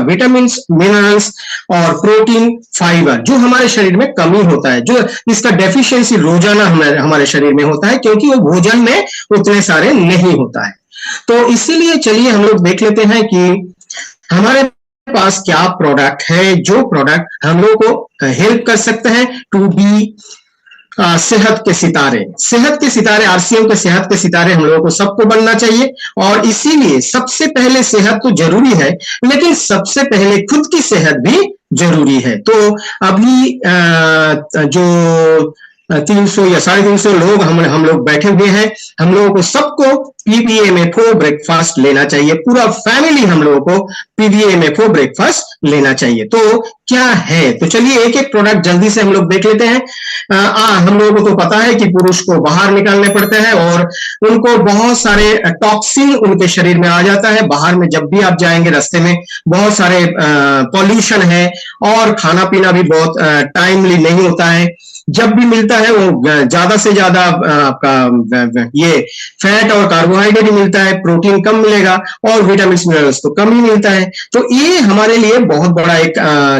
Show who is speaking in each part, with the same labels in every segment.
Speaker 1: Vitamin, minerals और protein, fibre जो हमारे शरीर में कमी होता है, जो इसका डेफिशिएंसी रोजाना हमारे शरीर में होता है, क्योंकि वो भोजन में उतने सारे नहीं होता है। तो इसीलिए चलिए हम लोग देख लेते हैं कि हमारे पास क्या प्रोडक्ट है, जो प्रोडक्ट हम लोग को हेल्प कर सकते हैं टू बी सेहत के सितारे। सेहत के सितारे, आरसीएम के सेहत के सितारे हम लोगों को सबको बनना चाहिए। और इसीलिए सबसे पहले सेहत तो जरूरी है, लेकिन सबसे पहले खुद की सेहत भी जरूरी है। तो अभी जो 300 या 350 लोग हम लोग बैठे हुए हैं, हम लोगों को सबको PBMFO ब्रेकफास्ट लेना चाहिए। पूरा फैमिली हम लोगों को PBMFO ब्रेकफास्ट लेना चाहिए। तो क्या है, तो चलिए एक एक प्रोडक्ट जल्दी से हम लोग देख लेते हैं। हम लोगों को तो पता है कि पुरुष को बाहर निकालने पड़ते हैं और उनको बहुत सारे टॉक्सिन उनके शरीर में आ जाता है। बाहर में जब भी आप जाएंगे रास्ते में बहुत सारे पॉल्यूशन है और खाना पीना भी बहुत टाइमली नहीं होता है। जब भी मिलता है वो ज्यादा से ज्यादा आपका ये फैट और कार्बोहाइड्रेट मिलता है, प्रोटीन कम मिलेगा और विटामिन मिनरल्स तो कम ही मिलता है। तो ये हमारे लिए बहुत बड़ा एक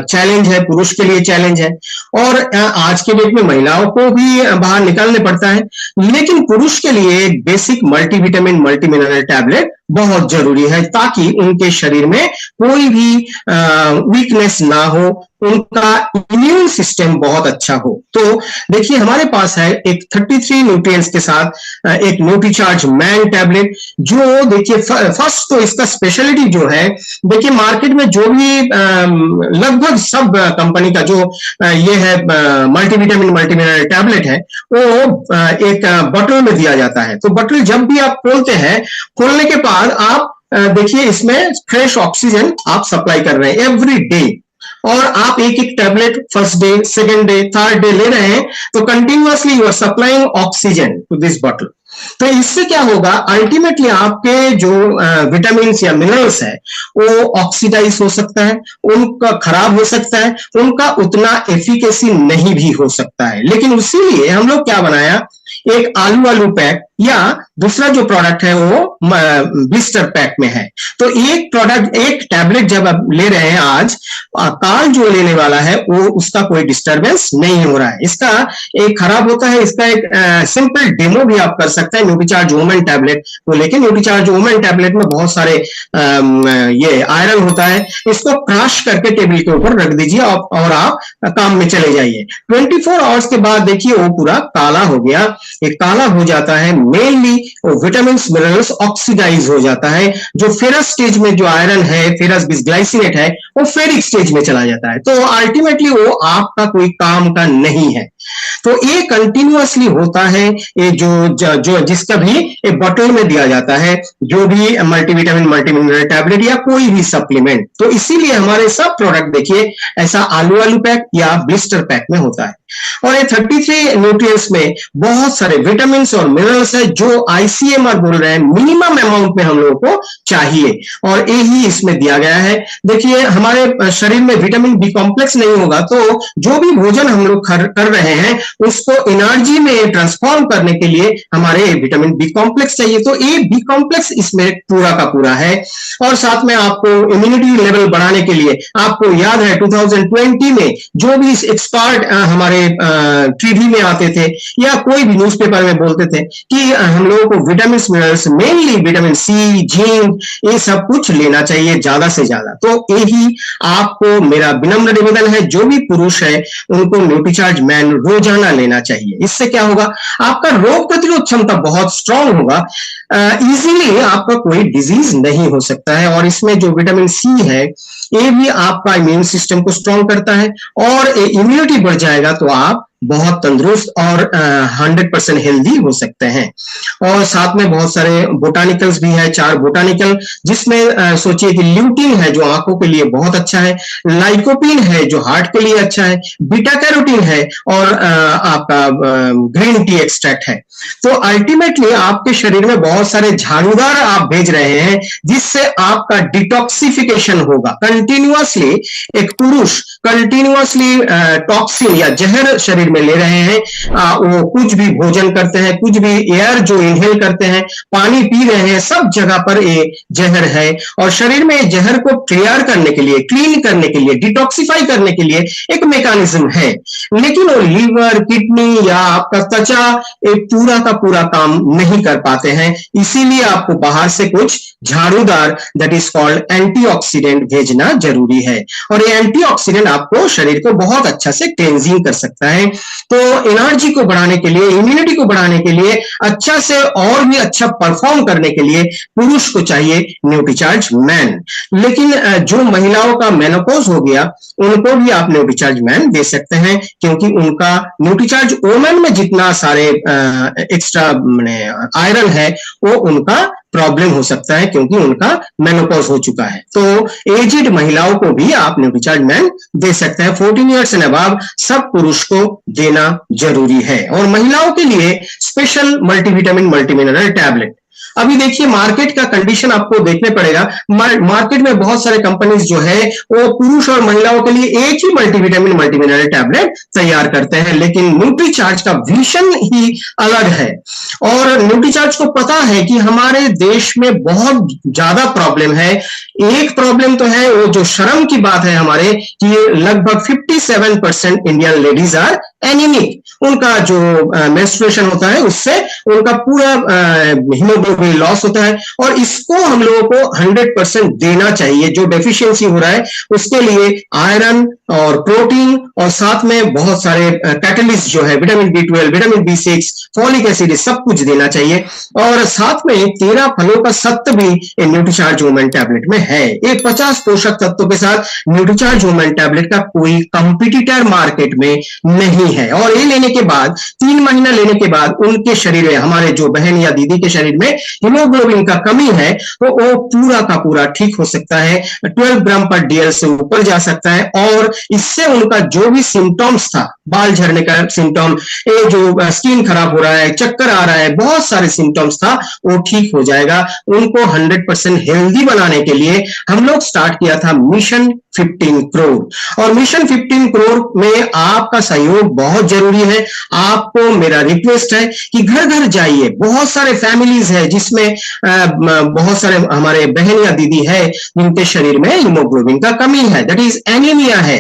Speaker 1: चैलेंज है, पुरुष के लिए चैलेंज है। और आज के डेट में महिलाओं को भी बाहर निकालने पड़ता है, लेकिन पुरुष के लिए एक basic multivitamin multi mineral tablet बहुत जरूरी है, ताकि उनके शरीर में कोई भी वीकनेस ना हो, उनका इम्यून सिस्टम बहुत अच्छा हो। तो देखिए हमारे पास है एक 33 न्यूट्रिएंट्स के साथ एक न्यूट्रीचार्ज मैन टैबलेट, जो देखिए फर्स्ट तो इसका स्पेशलिटी जो है, देखिए मार्केट में जो भी लगभग सब कंपनी का जो ये है मल्टीविटामिन मल्टीमिनरल टैबलेट है, वो एक बॉटल में दिया जाता है। तो बॉटल जब भी आप खोलते हैं, खोलने के बाद आप देखिए इसमें फ्रेश ऑक्सीजन आप सप्लाई कर रहे हैं एवरी डे, और आप एक एक tablet first day, second day, third day ले रहे हैं, तो continuously you are supplying oxygen to this bottle. तो इससे क्या होगा, अल्टीमेटली आपके जो विटामिन या मिनरल्स है वो ऑक्सीडाइज हो सकता है, उनका खराब हो सकता है, उनका उतना एफिकेसी नहीं भी हो सकता है। लेकिन उसीलिए हम लोग क्या बनाया, एक आलू पैक, या दूसरा जो प्रोडक्ट है वो ब्लिस्टर पैक में है। तो एक प्रोडक्ट, एक टैबलेट जब आप ले रहे हैं आज, काल जो लेने वाला है वो उसका कोई डिस्टरबेंस नहीं हो रहा है। इसका एक खराब होता है, इसका एक सिंपल डेमो भी आप कर सकते हैं न्यूट्रीचार्ज वुमेन टैबलेट को लेके। न्यूट्रीचार्ज वुमेन टैबलेट में बहुत सारे ये आयरन होता है, इसको क्रश करके टेबल के ऊपर रख दीजिए और आप काम में चले जाइए। 24 आवर्स के बाद देखिए वो पूरा काला हो गया। एक काला हो जाता है, मेनली विटामिन मिनरल्स ऑक्सीडाइज हो जाता है। जो फेरस स्टेज में जो आयरन है, फेरस बिसग्लाइसिनेट है, वो फेरिक स्टेज में चला जाता है। तो अल्टीमेटली वो आपका कोई काम का नहीं है। तो ये कंटिन्यूअसली होता है, ये जो जिसका भी एक बॉटल में दिया जाता है, जो भी मल्टीविटामिन मल्टीमिनरल टैबलेट या कोई भी सप्लीमेंट। तो इसीलिए हमारे सब प्रोडक्ट देखिए ऐसा आलू पैक या ब्लिस्टर पैक में होता है। और ये 33 न्यूट्रिएंट्स में बहुत सारे विटामिन और मिनरल्स है, जो आईसीएमआर बोल रहे हैं मिनिमम अमाउंट में हम लोगों को चाहिए, और यही इसमें दिया गया है। देखिए हमारे शरीर में विटामिन बी कॉम्प्लेक्स नहीं होगा, तो जो भी भोजन हम लोग कर रहे हैं उसको एनर्जी में ट्रांसफॉर्म करने के लिए हमारे विटामिन बी कॉम्प्लेक्स चाहिए। तो ये बी कॉम्प्लेक्स इसमें पूरा का पूरा है। और साथ में आपको इम्यूनिटी लेवल बढ़ाने के लिए, आपको याद है 2020 में जो भी एक्सपर्ट हमारे टीवी में आते थे या कोई भी न्यूज़पेपर में बोलते थे कि हम लोगों को vitamin minerals, mainly vitamin C, zinc, ये सब कुछ लेना चाहिए ज्यादा से ज्यादा। तो यही आपको मेरा विनम्र निवेदन है, जो भी पुरुष है उनको न्यूट्रीचार्ज मैन रोजाना लेना चाहिए। इससे क्या होगा, आपका रोग प्रतिरोध क्षमता बहुत स्ट्रांग होगा, इजीली आपका कोई डिजीज नहीं हो सकता है। और इसमें जो विटामिन सी है ये भी आपका इम्यून सिस्टम को स्ट्रांग करता है, और इम्यूनिटी बढ़ जाएगा तो आप बहुत तंदुरुस्त और 100% हेल्दी हो सकते हैं। और साथ में बहुत सारे बोटानिकल्स भी है, 4 बोटानिकल, जिसमें सोचिए कि ल्यूटिन है जो आंखों के लिए बहुत अच्छा है, लाइकोपिन है जो हार्ट के लिए अच्छा है, बीटा कैरोटीन है, और आपका ग्रीन टी एक्सट्रैक्ट है। तो अल्टीमेटली आपके शरीर में बहुत सारे झाड़ूदार आप भेज रहे हैं, जिससे आपका डिटॉक्सिफिकेशन होगा। कंटिन्यूअसली एक पुरुष कंटिन्यूअसली टॉक्सिन या जहर शरीर में ले रहे हैं, वो कुछ भी भोजन करते हैं, कुछ भी एयर जो इनहेल करते हैं, पानी पी रहे हैं, सब जगह पर ये जहर है। और शरीर में जहर को क्लियर करने के लिए, क्लीन करने के लिए, डिटॉक्सिफाई करने के लिए एक मैकेनिज्म है, लेकिन वो लीवर, किडनी या आपका त्वचा एक पूरा का पूरा काम नहीं कर पाते हैं। इसीलिए आपको बाहर से कुछ झाड़ूदार, दैट इज कॉल्ड एंटीऑक्सीडेंट, भेजना जरूरी है। और ये एंटीऑक्सीडेंट आपको शरीर को बहुत अच्छा से क्लेंजिंग कर सकता है। तो एनर्जी को बढ़ाने के लिए, इम्यूनिटी को बढ़ाने के लिए, अच्छा से और भी अच्छा परफॉर्म करने के लिए पुरुष को चाहिए न्यूट्रीचार्ज मैन। लेकिन जो महिलाओं का मेनोपॉज हो गया, उनको भी आप न्यूट्रीचार्ज मैन दे सकते हैं, क्योंकि उनका न्यूट्रीचार्ज वोमेन में जितना सारे एक्स्ट्रा आयरन है, वो उनका प्रॉब्लम हो सकता है, क्योंकि उनका मेनोपॉज हो चुका है। तो एजिड महिलाओं को भी आप न्यूट्रीचार्ज मैन दे सकते हैं। 14 ईयर्स एंड अबव सब पुरुष को देना जरूरी है। और महिलाओं के लिए स्पेशल मल्टीविटामिन, मल्टीमिनरल टैबलेट। अभी देखिए मार्केट का कंडीशन आपको देखने पड़ेगा। मार्केट में बहुत सारे कंपनीज जो है वो पुरुष और महिलाओं के लिए एक ही मल्टीविटामिन, मल्टीमिनरल टैबलेट तैयार करते हैं, लेकिन न्यूट्रीचार्ज का विजन ही अलग है। और न्यूट्रीचार्ज को पता है कि हमारे देश में बहुत ज्यादा प्रॉब्लम है। एक प्रॉब्लम तो है वो जो शर्म की बात है हमारे, कि लगभग 57% इंडियन लेडीज आर एनीमिक। उनका जो मेंस्ट्रुएशन होता है उससे उनका पूरा हीमोग्लोबिन लॉस होता है, और इसको हम लोगों को 100% देना चाहिए। जो डेफिशिएंसी हो रहा है उसके लिए आयरन और प्रोटीन, और साथ में बहुत सारे कैटलिस्ट जो है vitamin B12, vitamin B6, folic acid, सब कुछ देना चाहिए। और साथ में 13 फलों का सत्व भी न्यूट्रीचार्ज वुमेन टैबलेट में है। एक 50 पोषक तत्वों के साथ न्यूट्रीचार्ज वुमेन टैबलेट का कोई कंपिटिटर मार्केट में नहीं है। और ये लेने के बाद, 3 महीना लेने के बाद उनके शरीर में, हमारे जो बहन या दीदी के शरीर में हीमोग्लोबिन का कमी है, तो वो पूरा का पूरा ठीक हो सकता है। 12 ग्राम पर DL से ऊपर जा सकता है। और इससे उनका जो भी सिम्टम्स था, बाल झड़ने का सिम्टम, ये जो स्किन खराब हो रहा है, चक्कर आ रहा है, बहुत सारे सिम्टम्स था, वो ठीक हो जाएगा। उनको 100% हेल्दी बनाने के लिए हम लोग स्टार्ट किया था मिशन 15 करोड़। और मिशन 15 करोड़ में आपका सहयोग बहुत जरूरी है। आपको मेरा रिक्वेस्ट है कि घर घर जाइए। बहुत सारे फैमिलीज है जिसमें बहुत सारे हमारे बहन या दीदी है जिनके शरीर में हीमोग्लोबिन का कमी है, दैट इज एनीमिया है,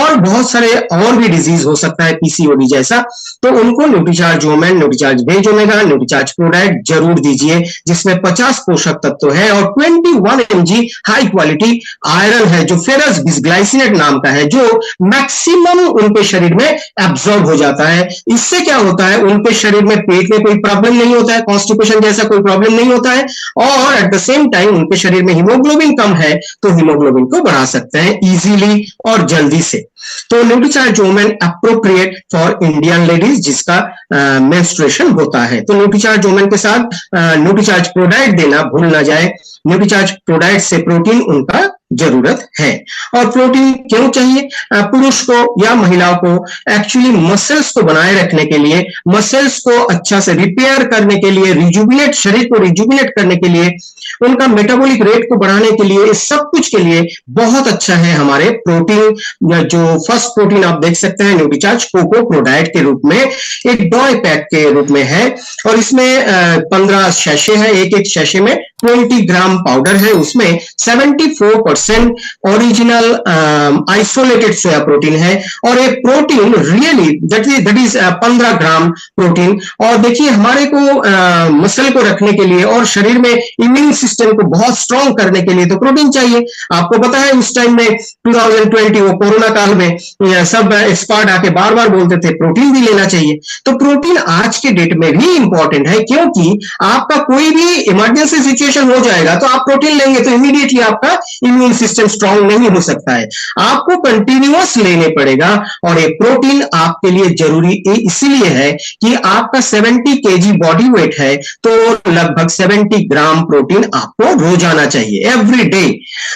Speaker 1: और बहुत सारे और भी डिजीज हो सकता है, PCOD जैसा। तो उनको Nutricharge women, Nutricharge veg omega, Nutricharge pro diet जरूर दीजिए, जिसमें 50 पोषक तत्व है और 21 mg हाई क्वालिटी आयरन है, जो फेरस बिसग्लाइसिनेट नाम का है, जो मैक्सिमम उनके शरीर में एब्जॉर्ब हो जाता है। इससे क्या होता है, उनके शरीर में पेट में कोई प्रॉब्लम नहीं होता है, कॉन्स्टिपेशन जैसा कोई प्रॉब्लम नहीं होता है, और एट द सेम टाइम उनके शरीर में हीमोग्लोबिन कम है, तो हीमोग्लोबिन को बढ़ा सकते हैं इजीली और जल्दी से। तो Nutricharge women appropriate for Indian ladies जिसका मेंस्ट्रुएशन होता है। तो न्यूट्रीचार्ज वुमेन के साथ न्यूट्रीचार्ज प्रोडाइट देना भूल ना जाए। न्यूट्रीचार्ज प्रोडाइट से प्रोटीन उनका जरूरत है। और प्रोटीन क्यों चाहिए पुरुष को या महिलाओं को? एक्चुअली मसल्स को बनाए रखने के लिए, मसल्स को अच्छा से रिपेयर करने के लिए, रिजुबिनेट, शरीर को रिजुबिनेट करने के लिए, उनका मेटाबॉलिक रेट को बढ़ाने के लिए, इस सब कुछ के लिए बहुत अच्छा है हमारे प्रोटीन। जो फर्स्ट प्रोटीन आप देख सकते हैं न्यूट्रीचार्ज कोको प्रोडाइट के रूप में, एक डॉय पैक के रूप में है, और इसमें 15 शैशे है। एक एक शैशे में 20 ग्राम पाउडर है, उसमें 74% ओरिजिनल आइसोलेटेड सोया प्रोटीन है, और एक protein really that is 15 gram protein. और देखिए हमारे को मसल को रखने के लिए और शरीर में इम्यून सिस्टम को बहुत स्ट्रांग करने के लिए तो प्रोटीन चाहिए। आपको पता है उस टाइम में 2020 वो कोरोना काल में सब एक्सपर्ट आके बार बार बोलते थे प्रोटीन भी लेना चाहिए। तो प्रोटीन आज के डेट में भी इंपॉर्टेंट है, क्योंकि आपका कोई भी इमरजेंसी सिचुएशन हो जाएगा तो आप प्रोटीन लेंगे तो इमीडिएटली आपका इम्यून सिस्टम स्ट्रांग नहीं हो सकता है, आपको कंटिन्यूअस लेने पड़ेगा। और ये प्रोटीन आपके लिए जरूरी इसलिए है कि आपका 70 kg बॉडी वेट है, तो लगभग 70 ग्राम प्रोटीन आपको रोजाना चाहिए, एवरी डे।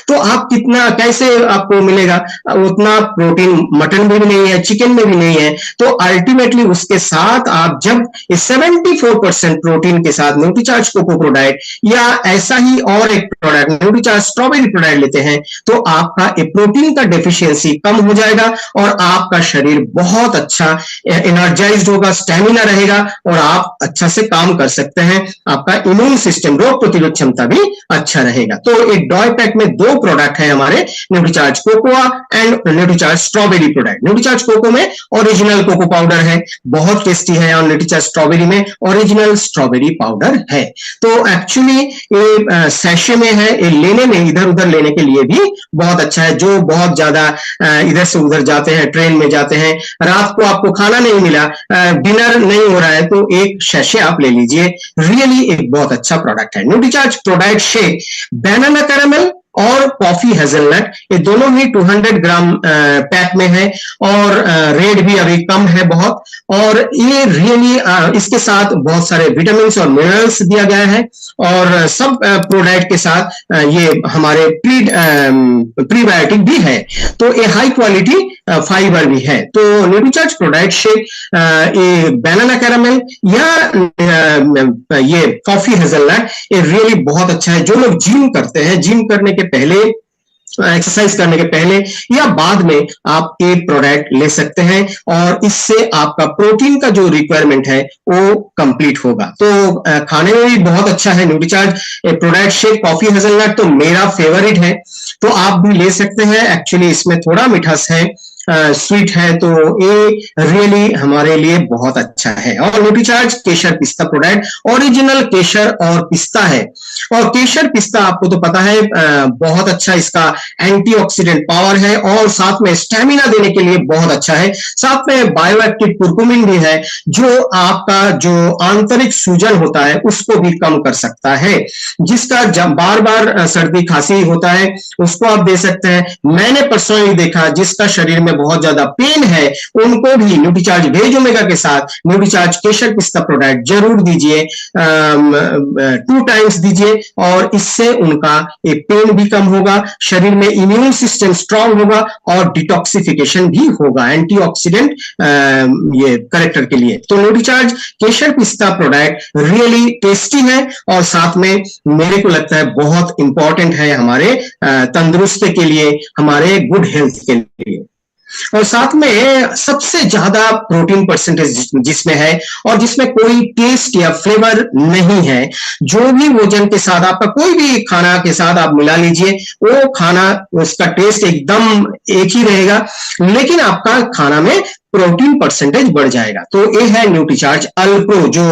Speaker 1: तो आप कितना कैसे आपको मिलेगा? उतना प्रोटीन मटन में भी नहीं है, चिकन में भी नहीं है। तो अल्टीमेटली उसके साथ आप जब 74% प्रोटीन के साथ न्यूट्रीचार्ज कोको प्रोडाइट या ऐसा ही और एक प्रोडक्ट न्यूट्रीचार्ज स्ट्रॉबेरी प्रोडाइट लेते लेते हैं तो आपका प्रोटीन का डेफिशिएंसी कम हो जाएगा और आपका शरीर बहुत अच्छा एनर्जाइज्ड होगा, स्टेमिना रहेगा और आप अच्छा से काम कर सकते हैं। आपका इम्यून सिस्टम, रोग प्रतिरोध क्षमता भी अच्छा रहेगा। तो एक डॉय पैक में दो प्रोडक्ट है हमारे, Nutricharge cocoa and Nutricharge strawberry product. Nutricharge cocoa में ओरिजिनल कोको पाउडर है, बहुत टेस्टी है, और न्यूट्रीचार्ज स्ट्रॉबेरी में ओरिजिनल स्ट्रॉबेरी पाउडर है। तो एक्चुअली ये सैशे में है, ये लेने में, इधर उधर लेने के लिए भी बहुत अच्छा है। जो बहुत ज्यादा इधर से उधर जाते हैं, ट्रेन में जाते हैं, रात को आपको खाना नहीं मिला, डिनर नहीं हो रहा है, तो एक सैशे आप ले लीजिए। रियली एक बहुत अच्छा प्रोडक्ट है। न्यूट्रीचार्ज प्रोडक्ट शेक बनाना कैरामल और कॉफी हेजलनट, ये दोनों ही 200 ग्राम पैक में है और रेट भी अभी कम है बहुत। और ये रियली इसके साथ बहुत सारे विटामिन और मिनरल्स दिया गया है और सब प्रोडक्ट के साथ ये हमारे प्रीबायोटिक भी है। तो ये हाई क्वालिटी फाइबर भी है। तो न्यूट्रीचार्ज प्रोडक्ट शेक, ये बनाना कैरामल या ये कॉफी हेजलनट, ये रियली बहुत अच्छा है। जो लोग जिम करते हैं, जिम करने के पहले, एक्सरसाइज करने के पहले या बाद में आप ये प्रोडक्ट ले सकते हैं और इससे आपका प्रोटीन का जो रिक्वायरमेंट है वो कंप्लीट होगा। तो खाने में भी बहुत अच्छा है Nutricharge product shake coffee hazelnut, तो मेरा फेवरेट है, तो आप भी ले सकते हैं। एक्चुअली इसमें थोड़ा मिठास है, स्वीट है, तो ये रियली हमारे लिए बहुत अच्छा है। और न्यूट्रीचार्ज केशर पिस्ता प्रोडक्ट, ओरिजिनल केशर और पिस्ता है। और केशर पिस्ता आपको तो पता है बहुत अच्छा इसका एंटीऑक्सीडेंट पावर है और साथ में स्टेमिना देने के लिए बहुत अच्छा है। साथ में बायोएक्टिव कुरकुमिन भी है जो आपका जो आंतरिक सूजन होता है उसको भी कम कर सकता है। जिसका जब बार बार सर्दी खांसी होता है उसको आप दे सकते हैं। मैंने पर्सनली देखा जिसका शरीर में बहुत ज्यादा पेन है उनको भी न्यूट्रीचार्ज वेज ओमेगा के साथ न्यूट्रीचार्ज केशर पिस्ता प्रोडक्ट जरूर दीजिए, 2 टाइम्स दीजिए, और इससे उनका पेन भी कम होगा, शरीर में इम्यून सिस्टम स्ट्रांग होगा और डिटॉक्सिफिकेशन भी होगा एंटीऑक्सीडेंट ये करेक्टर के लिए। तो न्यूट्रीचार्ज केशर पिस्ता प्रोडक्ट रियली टेस्टी है और साथ में मेरे को लगता है बहुत इंपॉर्टेंट है हमारे तंदुरुस्ती के लिए, हमारे गुड हेल्थ के लिए। और साथ में सबसे ज्यादा प्रोटीन परसेंटेज जिसमें है और जिसमें कोई टेस्ट या फ्लेवर नहीं है। जो भी भोजन के साथ आपका कोई भी खाना के साथ आप मिला लीजिए, वो खाना उसका टेस्ट एकदम एक ही रहेगा, लेकिन आपका खाना में प्रोटीन परसेंटेज बढ़ जाएगा। तो ये है न्यूट्रीचार्ज अल्प्रो, जो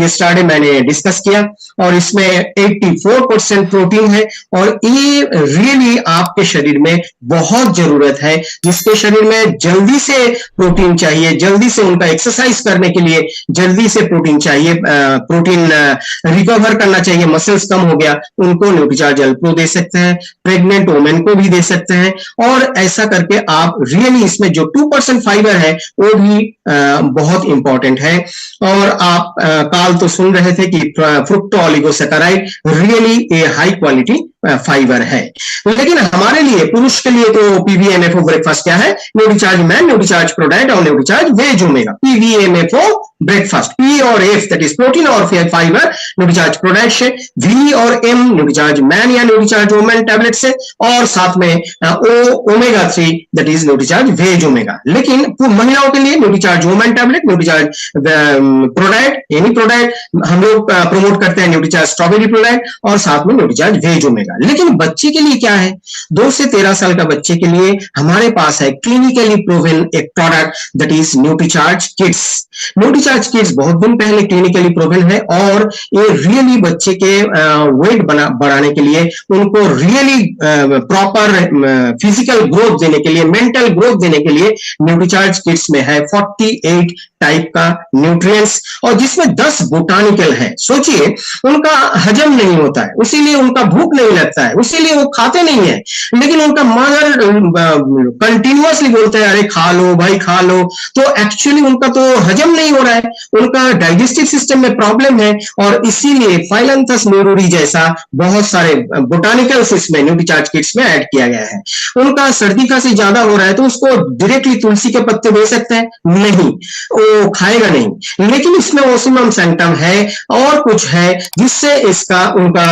Speaker 1: ये स्टार्ट मैंने डिस्कस किया, और इसमें 84% प्रोटीन है और ये रियली आपके शरीर में बहुत जरूरत है। जिसके शरीर में जल्दी से प्रोटीन चाहिए, जल्दी से उनका एक्सरसाइज करने के लिए जल्दी से प्रोटीन चाहिए, प्रोटीन रिकवर करना चाहिए, मसल्स कम हो गया, उनको न्यूट्रीचार्ज अल्प्रो दे सकते हैं। प्रेग्नेंट वुमेन को भी दे सकते हैं। और ऐसा करके आप रियली इसमें जो 2% फाइबर है वो भी बहुत इंपॉर्टेंट है। और आप काल तो सुन रहे थे कि fructo oligosaccharide really a high quality fibre है। लेकिन हमारे लिए, पुरुष के लिए, तो पीवीएमएफओ ब्रेकफास्ट क्या है? न्यूट्रीचार्ज मैन, न्यूट्रीचार्ज प्रोडक्ट और Nutricharge veg omega. PVMFO breakfast, P और एफ दैट इज प्रोटीन और फाइबर न्यूट्रीचार्ज प्रोडक्ट से, वी और एम न्यूट्रीचार्ज मैन या न्यूट्रीचार्ज वुमेन टैबलेट से, और साथ में O omega 3 that is Nutricharge veg omega. लेकिन महिलाओं के लिए Nutricharge women tablet, Nutricharge product, any product हम लोग प्रमोट करते हैं, न्यूट्रीचार्ज स्ट्रॉबेरी प्रोडक्ट और साथ में न्यूट्रीचार्ज वेज ओमेगा। लेकिन बच्चे के लिए क्या है? 2 से 13 साल का बच्चे के लिए हमारे पास है क्लिनिकली प्रूवन एक product that is Nutricharge kids. Nutricharge kids बहुत दिन पहले क्लिनिकली प्रूवन है और ये रियली बच्चे के वेट बढ़ाने के लिए, उनको रियली प्रॉपर फिजिकल ग्रोथ देने के लिए, मेंटल ग्रोथ देने के लिए न्यूट्रीचार्ज किड्स में है 48 टाइप का न्यूट्रिएंट्स और जिसमें 10 बोटानिकल है। सोचिए, उनका हजम नहीं होता है, इसीलिए उनका भूख नहीं लगता है, इसीलिए वो खाते नहीं है, लेकिन उनका मदर कंटिन्यूअसली बोलते हैं अरे खा लो भाई खा लो। तो एक्चुअली उनका तो हजम नहीं हो रहा है, उनका डाइजेस्टिव सिस्टम में प्रॉब्लम है और इसीलिए फाइलंथस म्यूरुरी जैसा बहुत सारे बोटानिकल्स इसमें न्यूट्रीचार्ज किट्स में ऐड किया गया है। उनका सर्दी खांसी ज्यादा हो रहा है तो उसको डायरेक्टली तुलसी के पत्ते दे सकते हैं? नहीं, वो खाएगा नहीं। लेकिन इसमें ओसिमम सैंक्टम है और कुछ है जिससे इसका उनका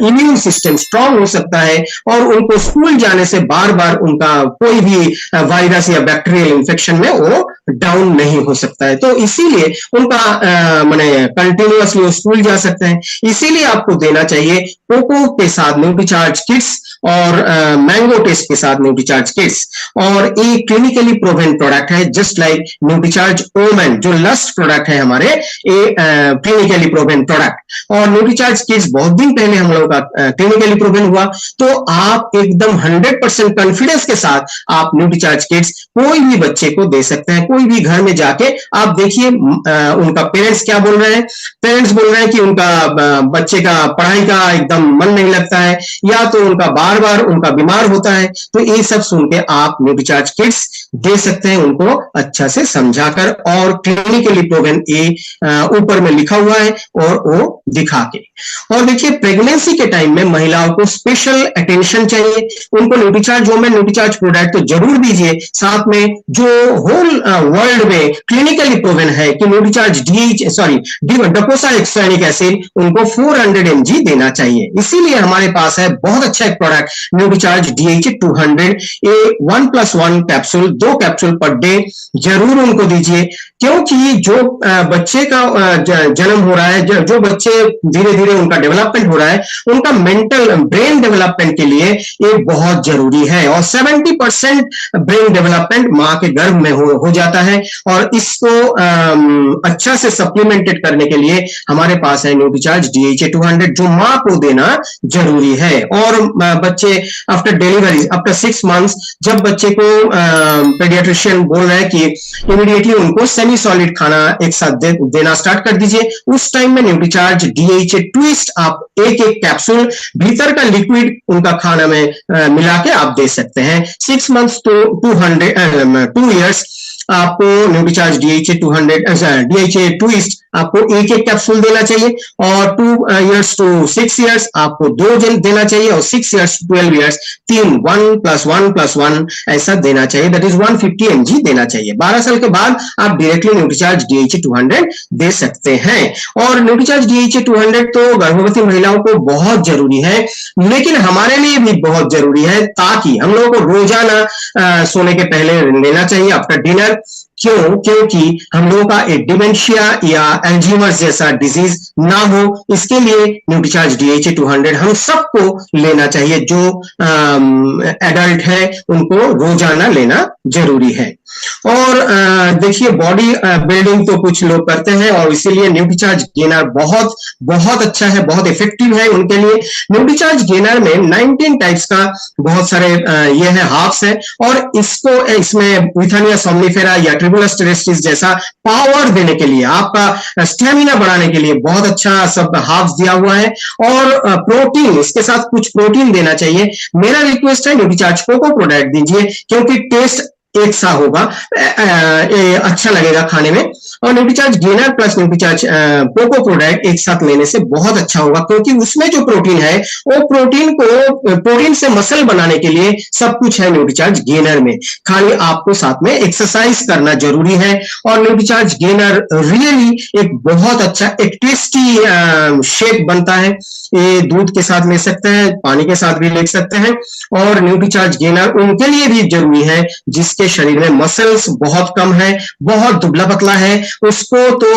Speaker 1: इम्यून सिस्टम स्ट्रांग हो सकता है और उनको स्कूल जाने से बार बार उनका कोई भी वायरस या बैक्टीरियल इंफेक्शन में वो डाउन नहीं हो सकता है। तो इसीलिए उनका माने कंटिन्यूअसली स्कूल जा सकते हैं। इसीलिए आपको देना चाहिए कोको के साथ न्यूट्रीचार्ज किड्स और मैंगो टेस्ट के साथ न्यूट्रीचार्ज किड्स। और एक क्लिनिकली प्रूवन प्रोडक्ट है जस्ट लाइक न्यूट्रीचार्ज ओमेन, जो लस्ट प्रोडक्ट है हमारे, ये क्लिनिकली प्रूवन प्रोडक्ट। और न्यूट्रीचार्ज किड्स बहुत दिन पहले हम लोगों का क्लिनिकली प्रूवन हुआ, तो आप एकदम 100% कॉन्फिडेंस के साथ आप न्यूट्रीचार्ज किड्स कोई भी बच्चे को दे सकते हैं। कोई भी घर में जाके आप देखिए उनका पेरेंट्स क्या बोल रहे हैं। पेरेंट्स बोल रहे हैं कि उनका बच्चे का पढ़ाई का एकदम मन नहीं लगता है, या तो उनका बार बार उनका बीमार होता है, तो ये सब सुन के आप न्यूट्रीचार्ज किड्स दे सकते हैं उनको अच्छा से समझाकर, और क्लिनिकली प्रूवन ये ऊपर में लिखा हुआ है और वो दिखा के। और देखिए प्रेगनेंसी के टाइम में महिलाओं को स्पेशल अटेंशन चाहिए, उनको न्यूट्रीचार्ज वोमेन न्यूट्रीचार्ज प्रोडक्ट तो जरूर दीजिए, साथ में जो होल वर्ल्ड में क्लिनिकली प्रूवन है कि न्यूट्रीचार्ज डोकोसाहेक्सानिक एसिड उनको 400 mg देना चाहिए। इसीलिए हमारे पास है बहुत अच्छा एक प्रोडक्ट न्यूट्रीचार्ज DHA 200, ये 1+1 कैप्सूल, 2 कैप्सूल पर डे जरूर उनको दीजिए, क्योंकि जो बच्चे का जन्म हो रहा है, जो बच्चे धीरे धीरे उनका डेवलपमेंट हो रहा है, उनका मेंटल ब्रेन डेवलपमेंट के लिए ये बहुत जरूरी है। और 70% ब्रेन डेवलपमेंट मां के गर्भ में हो जाता है, और इसको अच्छा से सप्लीमेंटेड करने के लिए हमारे पास है न्यूट्रीचार्ज DHA 200, जो मां को देना जरूरी है। और बच्चे आफ्टर डिलीवरी, आफ्टर 6 मंथ्स, जब बच्चे को पेडियाट्रिशियन बोल रहे हैं कि इमीडिएटली उनको सेमी सॉलिड खाना एक साथ देना स्टार्ट कर दीजिए, उस टाइम में न्यूट्रीचार्ज DHA ट्विस्ट आप एक कैप्सूल भीतर का लिक्विड उनका खाना में मिला के आप दे सकते हैं। 6 मंथ्स तो 2 years आपको न्यूट्रीचार्ज DHA 200 DHA ट्विस्ट आपको एक कैप्सूल देना चाहिए, और 2 years to 6 years आपको 2 देना चाहिए, और 6 years to 12 years 1+1+1 ऐसा देना चाहिए, दैट इज 150 mg देना चाहिए। 12 साल के बाद आप डायरेक्टली न्यूट्रीचार्ज DHA 200 दे सकते हैं। और न्यूट्रीचार्ज DHA 200 तो गर्भवती महिलाओं को बहुत जरूरी है, लेकिन हमारे लिए भी बहुत जरूरी है, ताकि हम लोगों को रोजाना सोने के पहले लेना चाहिए आफ्टर डिनर। क्यों? क्योंकि हम लोगों का एक डिमेंशिया या एल्जीमर्स जैसा डिजीज ना हो, इसके लिए न्यूट्रीचार्ज DHA 200 हम सबको लेना चाहिए। जो एडल्ट है उनको रोजाना लेना जरूरी है। और देखिए बॉडी बिल्डिंग तो कुछ लोग करते हैं, और इसीलिए न्यूट्रीचार्ज गेनर बहुत बहुत अच्छा है, बहुत इफेक्टिव है उनके लिए। न्यूट्रीचार्ज गेनर में 19 टाइप्स का बहुत सारे ये है हार्ब्स है, और इसमें विथानिया सोमनिफेरा या ट्रिबुलस टेरेस्ट्रिस जैसा पावर देने के लिए, आपका स्टेमिना बढ़ाने के लिए बहुत अच्छा सब हार्ब्स दिया हुआ है। और प्रोटीन, इसके साथ कुछ प्रोटीन देना चाहिए। मेरा रिक्वेस्ट है न्यूट्रीचार्ज कोको प्रोडक्ट दीजिए, क्योंकि टेस्ट एक सा होगा, अच्छा लगेगा खाने में। और Nutricharge gainer plus Nutricharge cocoa product एक साथ लेने से बहुत अच्छा होगा, क्योंकि उसमें जो प्रोटीन है वो प्रोटीन से मसल बनाने के लिए सब कुछ है न्यूट्रीचार्ज गेनर में। खाली आपको साथ में एक्सरसाइज करना जरूरी है। और न्यूट्रीचार्ज गेनर रियली एक बहुत अच्छा एक टेस्टी शेक बनता है, ये दूध के साथ ले सकते हैं, पानी के साथ भी ले सकते हैं। और न्यूट्रीचार्ज गेनर उनके लिए भी जरूरी है जिसके शरीर में मसल्स बहुत कम है, बहुत दुबला पतला है, उसको तो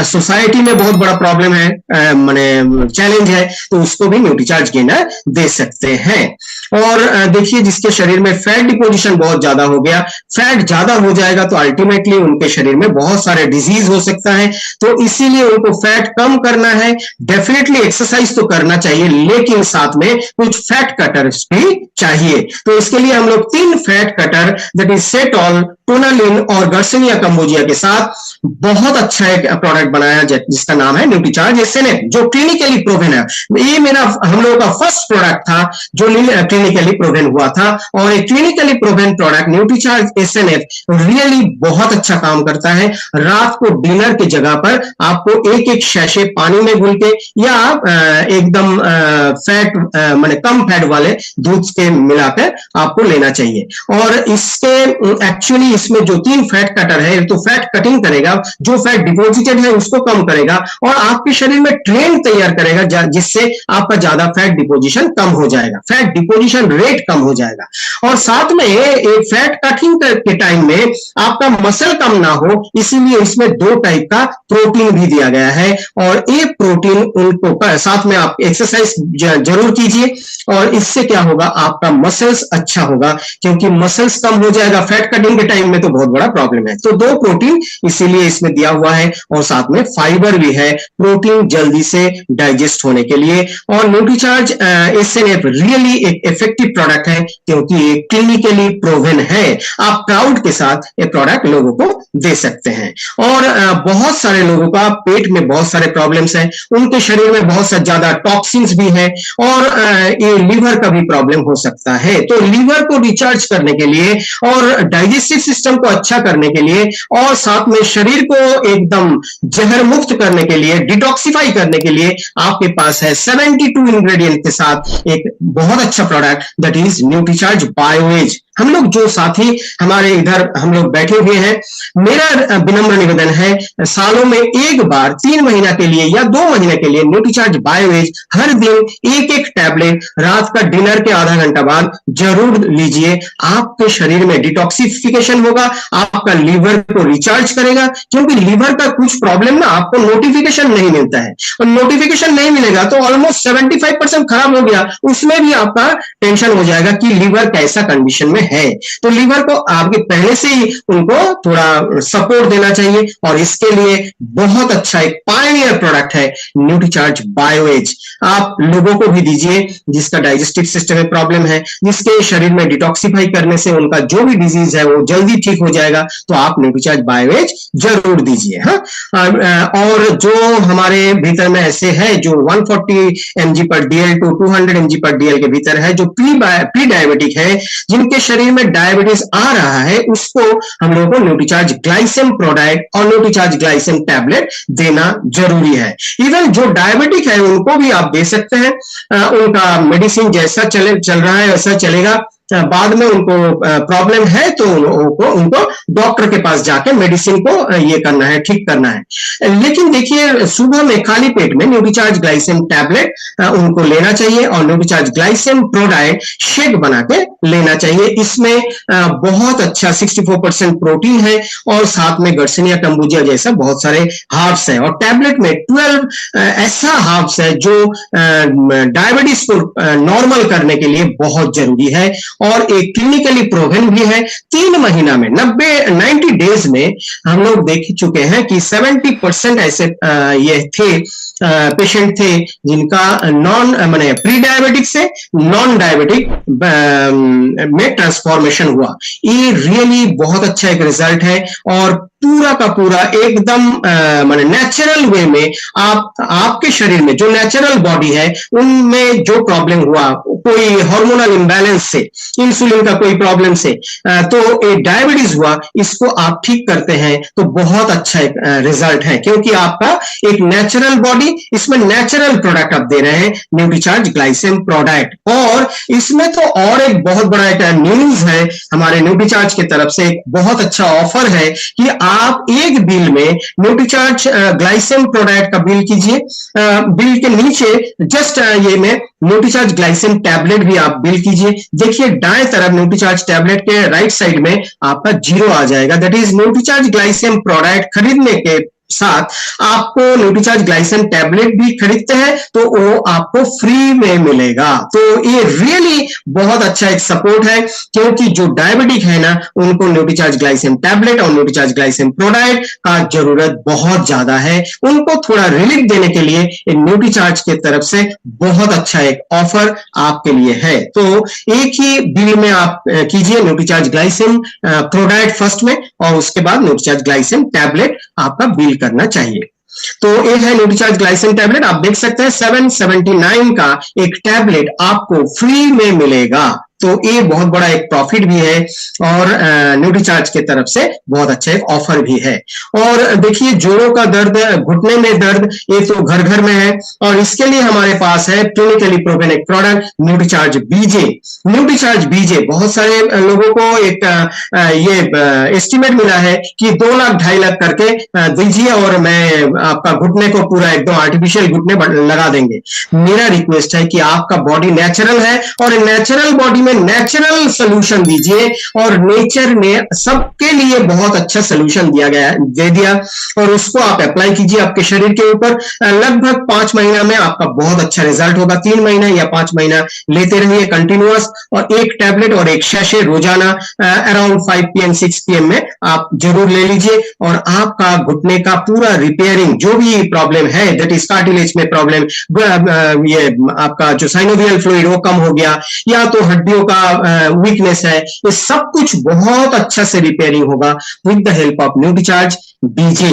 Speaker 1: सोसाइटी में बहुत बड़ा प्रॉब्लम है, माने चैलेंज है, तो उसको भी न्यूट्रीचार्ज गेनर दे सकते हैं। और देखिए जिसके शरीर में फैट डिपोजिशन बहुत ज्यादा हो गया, फैट ज्यादा हो जाएगा तो अल्टीमेटली उनके शरीर में बहुत सारे डिजीज हो सकता है। तो इसीलिए उनको फैट कम करना है, डेफिनेटली एक्सरसाइज तो करना चाहिए, लेकिन साथ में कुछ फैट कटर्स भी चाहिए। तो इसके लिए हम लोग 3 फैट कटर दैट इज सेटॉल, टोनालिन और गर्सिनिया कंबोजिया के साथ बहुत अच्छा एक प्रोडक्ट बनाया जिसका नाम है न्यूट्रीचार्ज SNF, जो क्लिनिकली प्रूवन है। ये हम लोगों का फर्स्ट प्रोडक्ट था जो क्लिनिकली प्रूवन हुआ था, और एक clinically proven product Nutricharge SNF really बहुत अच्छा काम करता है। रात को डिनर की जगह पर आपको एक शैशे पानी में घुल के या एकदम फैट माने कम फैट वाले दूध के मिलाकर आपको लेना चाहिए। और इसके एक्चुअली इसमें जो 3 फैट कटर है, तो फैट कटिंग करेगा, जो फैट डिपॉजिटेड है उसको कम करेगा और आपके शरीर में ट्रेंड तैयार करेगा जिससे आपका ज्यादा फैट डिपोजिशन कम हो जाएगा, फैट डिपोजिशन रेट कम हो जाएगा। और साथ में एक फैट कटिंग के टाइम में आपका मसल कम ना हो, इसीलिए इसमें 2 टाइप का प्रोटीन भी दिया गया है। और एक प्रोटीन उनको साथ में आप एक्सरसाइज जरूर कीजिए और इससे क्या होगा, आपका मसल्स अच्छा होगा, क्योंकि मसल्स कम हो जाएगा फैट कटिंग के टाइम में तो बहुत बड़ा प्रॉब्लम है। तो 2 प्रोटीन इसीलिए इसमें दिया हुआ है और साथ में फाइबर भी है, प्रोटीन जल्दी से डाइजेस्ट होने के लिए। और न्यूट्रीचार्ज एसएनएफ रियली एक इफेक्टिव प्रोडक्ट है, क्योंकि ये क्लिनिकली प्रूवन है। आप प्राउड के साथ ये प्रोडक्ट लोगों को दे सकते हैं। और बहुत सारे लोगों का पेट में बहुत सारे प्रॉब्लम्स हैं, उनके शरीर में बहुत सा ज्यादा टॉक्सिन्स भी है और ये लीवर का भी प्रॉब्लम हो सकता है। तो लीवर को रिचार्ज करने के लिए और डाइजेस्टिव सिस्टम को अच्छा करने के लिए और साथ में शरीर को एकदम जहर मुक्त करने के लिए, डिटॉक्सिफाई करने के लिए आपके पास है 72 इंग्रेडिएंट के साथ एक बहुत अच्छा प्रोडक्ट, दैट इज न्यूट्रीचार्ज बायोएज। हम लोग जो साथी हमारे इधर हम लोग बैठे हुए हैं, मेरा विनम्र निवेदन है, सालों में एक बार 3 महीना के लिए या 2 महीने के लिए न्यूट्रीचार्ज बायोएज हर दिन एक टैबलेट रात का डिनर के आधा घंटा बाद जरूर लीजिए। आपके शरीर में डिटॉक्सिफिकेशन होगा, आपका लीवर को रिचार्ज करेगा, क्योंकि लीवर का कुछ प्रॉब्लम ना आपको नोटिफिकेशन नहीं मिलता है, और नोटिफिकेशन नहीं मिलेगा तो ऑलमोस्ट 75% खराब हो गया, उसमें भी आपका टेंशन हो जाएगा कि लीवर कैसा कंडीशन में है। तो लीवर को आपके पहले से ही उनको थोड़ा सपोर्ट देना चाहिए, और इसके लिए बहुत अच्छा एक पायनियर प्रोडक्ट है न्यूट्रीचार्ज बायोएज। आप लोगों को भी दीजिए जिसका डाइजेस्टिव सिस्टम में प्रॉब्लम है, जिसके शरीर में डिटॉक्सिफाई करने से उनका जो भी डिजीज है वो जल्दी ठीक हो जाएगा, तो आप न्यूट्रीचार्ज बायोएज जरूर दीजिए। और जो हमारे भीतर में ऐसे है जो 140 mg पर डीएल टू 200 mg पर डीएल के भीतर है, जो प्री डायबिटिक है, जिनके शरीर में डायबिटीज आ रहा है, उसको हम लोगों को न्यूट्रीचार्ज ग्लाइसेम प्रोडक्ट और न्यूट्रीचार्ज ग्लाइसेम टैबलेट देना जरूरी है। इवन जो डायबिटिक है उनको भी आप दे सकते हैं, उनका मेडिसिन जैसा चल रहा है वैसा चलेगा, बाद में उनको प्रॉब्लम है तो उनको डॉक्टर के पास जाके मेडिसिन को ये करना है, ठीक करना है। लेकिन देखिए, सुबह में खाली पेट में न्यूट्रीचार्ज ग्लाइसेम टैबलेट उनको लेना चाहिए और न्यूट्रीचार्ज ग्लाइसेम प्रोडाइट शेक बना के लेना चाहिए। इसमें बहुत अच्छा 64% प्रोटीन है और साथ में गर्सिनिया कंबुजिया जैसा बहुत सारे हर्ब्स है, और टैबलेट में 12 ऐसा हर्ब्स है जो डायबिटीज को नॉर्मल करने के लिए बहुत जरूरी है, और एक क्लिनिकली प्रूवन भी है। 3 महीना में 90 डेज में हम लोग देख चुके हैं कि 70% ऐसे ये थे पेशेंट थे जिनका माने प्री डायबिटिक से नॉन डायबिटिक में ट्रांसफॉर्मेशन हुआ। ये रियली बहुत अच्छा एक रिजल्ट है, और पूरा का पूरा एकदम माने नेचुरल वे में आपके शरीर में जो नेचुरल बॉडी है उनमें जो प्रॉब्लम हुआ, कोई हार्मोनल इंबैलेंस से, इंसुलिन का कोई प्रॉब्लम से, तो एक डायबिटीज हुआ, इसको आप ठीक करते हैं तो बहुत अच्छा एक रिजल्ट है, क्योंकि आपका एक नेचुरल बॉडी, इसमें नेचुरल प्रोडक्ट आप दे रहे हैं न्यूट्रीचार्ज ग्लाइसेम प्रोडक्ट। और इसमें तो और एक बहुत बड़ा एक न्यूज है हमारे न्यूट्रीचार्ज की तरफ से, एक बहुत अच्छा ऑफर है कि आप एक बिल में न्यूट्रीचार्ज ग्लाइसेम प्रोडक्ट का बिल कीजिए, बिल के नीचे जस्ट ये में न्यूट्रीचार्ज ग्लाइसेम टैबलेट भी आप बिल कीजिए। देखिए दाएं तरफ न्यूट्रीचार्ज टैबलेट के राइट साइड में आपका 0 आ जाएगा, दैट इज न्यूट्रीचार्ज ग्लाइसेम प्रोडक्ट खरीदने के साथ आपको न्यूट्रीचार्ज ग्लाइसेम टैबलेट भी खरीदते हैं तो वो आपको फ्री में मिलेगा। तो ये रियली बहुत अच्छा एक सपोर्ट है, क्योंकि जो डायबिटिक है ना, उनको न्यूट्रीचार्ज ग्लाइसेम टैबलेट और न्यूट्रीचार्ज ग्लाइसेम प्रोडक्ट का जरूरत बहुत ज्यादा है। उनको थोड़ा रिलीफ देने के लिए न्यूट्रीचार्ज की तरफ से बहुत अच्छा एक ऑफर आपके लिए है। तो एक ही बिल में आप कीजिए न्यूट्रीचार्ज ग्लाइसेम प्रोडक्ट फर्स्ट में, और उसके बाद न्यूट्रीचार्ज ग्लाइसेम टैबलेट आपका बिल करना चाहिए। तो एक है न्यूट्रीचार्ज ग्लाइसेम टैबलेट, आप देख सकते हैं 779 का एक टैबलेट आपको फ्री में मिलेगा। तो ये बहुत बड़ा एक प्रॉफिट भी है और न्यूट्रीचार्ज की तरफ से बहुत अच्छा एक ऑफर भी है। और देखिए जोड़ों का दर्द, घुटने में दर्द, ये तो घर घर में है और इसके लिए हमारे पास है क्लिनिकली प्रूवन एक प्रोडक्ट न्यूट्रीचार्ज बीजे। न्यूट्रीचार्ज बीजे बहुत सारे लोगों को एक ये एस्टिमेट मिला है कि 2 लाख 2.5 लाख करके दीजिए और मैं आपका घुटने को पूरा एकदम आर्टिफिशियल घुटने लगा देंगे। मेरा रिक्वेस्ट है कि आपका बॉडी नेचुरल है और नेचुरल बॉडी में नेचुरल सोल्यूशन दीजिए और नेचर ने सबके लिए बहुत अच्छा सोल्यूशन दे दिया और उसको आप अप्लाई कीजिए आपके शरीर के ऊपर। लगभग 5 महीना में आपका बहुत अच्छा रिजल्ट होगा। 3 महीना या 5 महीना लेते रहिए कंटिन्यूअस और एक टैबलेट और एक शैशे रोजाना अराउंड 5 PM 6 PM में आप जरूर ले लीजिए और आपका घुटने का पूरा रिपेयरिंग जो भी प्रॉब्लम है, दैट इज कार्टिलेज में प्रॉब्लम, ये आपका जो साइनोवियल फ्लूइड वो कम हो गया या तो हड्डियों का वीकनेस है, ये सब कुछ बहुत अच्छा से रिपेयरिंग होगा with the help of Nutricharge BJ.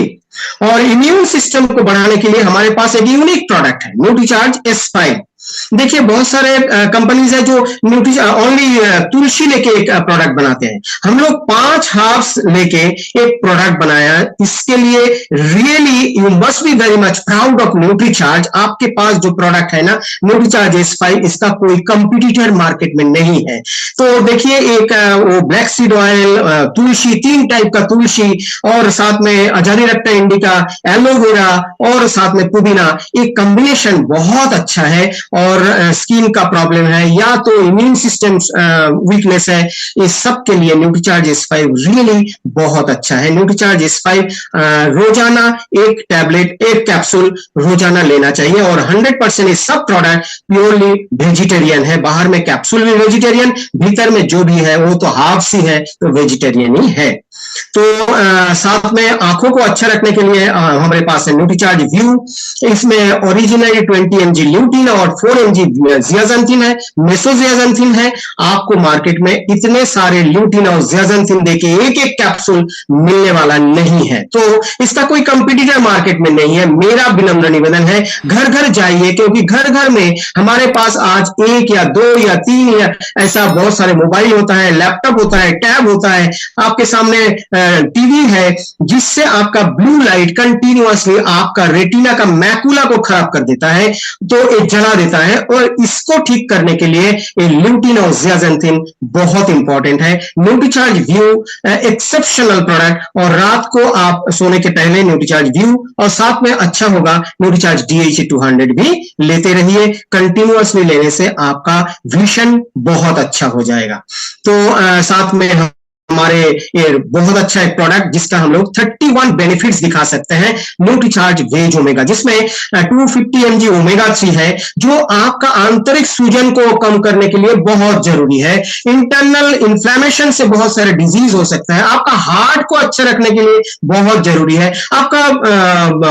Speaker 1: और इम्यून सिस्टम को बढ़ाने के लिए हमारे पास एक यूनिक प्रोडक्ट है न्यूट्रीचार्ज S5। देखिए बहुत सारे कंपनीज है जो ओनली तुलसी लेके एक प्रोडक्ट बनाते हैं। हम लोग 5 हर्ब्स लेके एक प्रोडक्ट बनाया। इसके लिए really you must be very much proud of Nutricharge. आपके पास जो प्रोडक्ट है ना न्यूट्रीचार्ज S5, इसका कोई कंपटीटर मार्केट में नहीं है। तो देखिए एक वो ब्लैक सीड ऑयल, तुलसी, 3 टाइप का तुलसी और साथ में अजादीरक्टा इंडिका, एलोवेरा और साथ में पुदीना, एक कॉम्बिनेशन बहुत अच्छा है। और स्किन का प्रॉब्लम है या तो इम्यून सिस्टम वीकनेस है, इस सब के लिए न्यूट्रीचार्ज S5 रियली बहुत अच्छा है। न्यूट्रीचार्ज S5 रोजाना एक टैबलेट, एक कैप्सूल रोजाना लेना चाहिए और 100% ये सब प्रोडक्ट प्योरली वेजिटेरियन है। बाहर में कैप्सूल भी वेजिटेरियन, भीतर में जो भी है वो तो हार्ब्स ही है, तो वेजिटेरियन ही है। तो साथ में आंखों को अच्छा रखने के लिए हमारे पास है न्यूट्रीचार्ज व्यू। इसमें ओरिजिनली 20 mg ल्यूटीन और 4 mg जियाज़ैंथिन है, मेसोजियाज़ैंथिन है। आपको मार्केट में इतने सारे ल्यूटीन और जियाज़ैंथिन देके एक एक कैप्सूल मिलने वाला नहीं है, तो इसका कोई कंपटीटर मार्केट में नहीं है। मेरा विनम्र निवेदन है घर घर जाइए, क्योंकि घर घर में हमारे पास आज 1 या 2 या 3 या ऐसा बहुत सारे मोबाइल होता है, लैपटॉप होता है, टैब होता है, आपके सामने टीवी है, जिससे आपका ब्लू लाइट कंटिन्यूअसली आपका रेटिना का मैकुला को खराब कर देता है, तो ये जला देता है। और इसको ठीक करने के लिए ये ल्यूटीन और जियाज़ैंथिन बहुत इंपॉर्टेंट है। न्यूट्रीचार्ज व्यू एक्सेप्शनल प्रोडक्ट, और रात को आप सोने के पहले न्यूट्रीचार्ज व्यू और साथ में अच्छा होगा न्यूट्रीचार्ज DHA 200 भी लेते रहिए। कंटिन्यूअसली लेने से आपका विजन बहुत अच्छा हो जाएगा। तो साथ में हमारे ये बहुत अच्छा एक प्रोडक्ट जिसका हम लोग 31 बेनिफिट्स दिखा सकते हैं, न्यूट्रीचार्ज वेज ओमेगा, जिसमें 250 mg ओमेगा 3 है, जो आपका आंतरिक सूजन को कम करने के लिए बहुत जरूरी है। इंटरनल इन्फ्लेमेशन से बहुत सारे डिजीज हो सकता है। आपका हार्ट को अच्छा रखने के लिए बहुत जरूरी है। आपका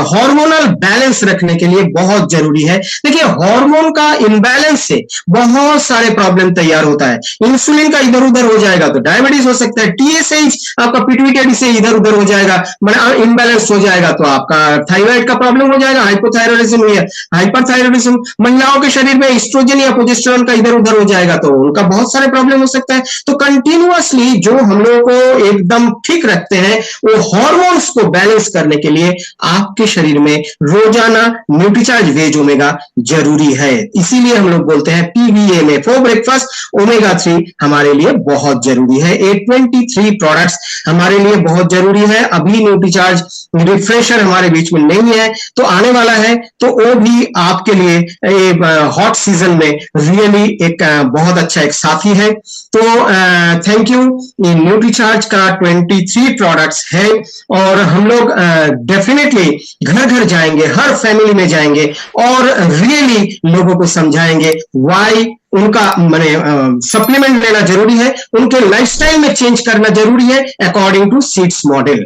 Speaker 1: हार्मोनल बैलेंस रखने के लिए बहुत जरूरी है। देखिए हार्मोन का इम्बैलेंस से बहुत सारे प्रॉब्लम तैयार होता है। इंसुलिन का इधर उधर हो जाएगा तो डायबिटीज हो सकता है, TSH आपका पिट्यूटरी से इधर उधर हो जाएगा, मतलब इनबैलेंस हो जाएगा तो आपका थायराइड का प्रॉब्लम हो जाएगा, हाइपोथायरॉयडिज्म या हाइपरथायरॉयडिज्म। महिलाओं के शरीर में एस्ट्रोजन या प्रोजेस्टेरोन का इधर उधर हो जाएगा तो उनका बहुत सारे प्रॉब्लम हो सकता है। तो कंटिन्यूअसली जो हम लोग को एकदम ठीक रखते हैं वो हार्मोन्स को बैलेंस करने के लिए आपके शरीर में रोजाना न्यूट्रीचार्ज वेज ओमेगा जरूरी है। इसीलिए हम लोग बोलते हैं PBA में फॉर ब्रेकफास्ट ओमेगा 3 हमारे लिए बहुत जरूरी है। 23 प्रोडक्ट्स हमारे लिए बहुत जरूरी है। अभी न्यूट्रीचार्ज रिफ्रेशर हमारे बीच में नहीं है, तो आने वाला है, तो वो भी आपके लिए हॉट सीजन में रियली एक बहुत अच्छा एक साथी है। तो थैंक यू। न्यूट्रीचार्ज का 23 प्रोडक्ट्स है और हम लोग डेफिनेटली घर घर जाएंगे, हर फैमिली में जाएंगे और रियली लोगों को समझाएंगे व्हाई उनका माने सप्लीमेंट लेना जरूरी है, उनके लाइफस्टाइल में चेंज करना जरूरी है अकॉर्डिंग टू सीड्स मॉडल।